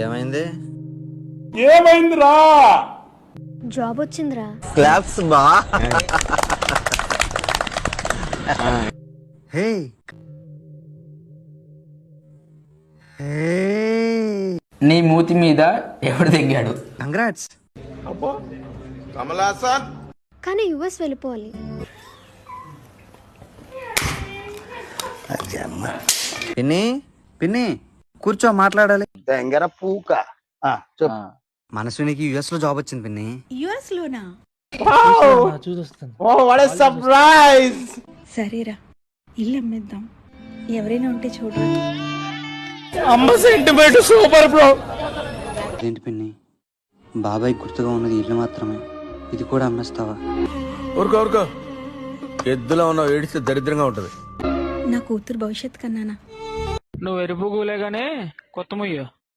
ఏమైంది? ఏమైందిరా? జాబ్ వచ్చిందిరా. క్లాప్స్ బా. హే నీ మూతి మీద ఎవడు తెంగాడు? కంగ్రాట్స్. అబ్బో కమలాసన్. కానీ యుఎస్ వెళ్ళిపోవాలి. పిన్ని పిన్ని కూర్చో, మాట్లాడాలి. తెంగర పూక. చెప్పు. మనస్వినికి యుఎస్ లో జాబ్ వచ్చింది పిన్ని. యుఎస్ లోనా? Oh what a surprise. సరేరా, ఇల్లు అమ్మేద్దాం. ఎవరైనా ఉంటే చూడరా. అమ్మ సెంటిమెంట్ సూపర్ బ్రో. ఏంటి పిన్ని, బాబాయ్ గుర్తుగా ఉన్నది ఇల్లు మాత్రమే, ఇది కూడా అమ్మేస్తావా? ఊరుకో ఊరుకో, ఎద్దులో ఉన్న ఏడిస్తే దరిద్రంగా ఉంటది. నా కూతురు భవిష్యత్ కన్నానా? నువ్వు ఎరుపు కూలేగానే కొత్త ముయ్యో.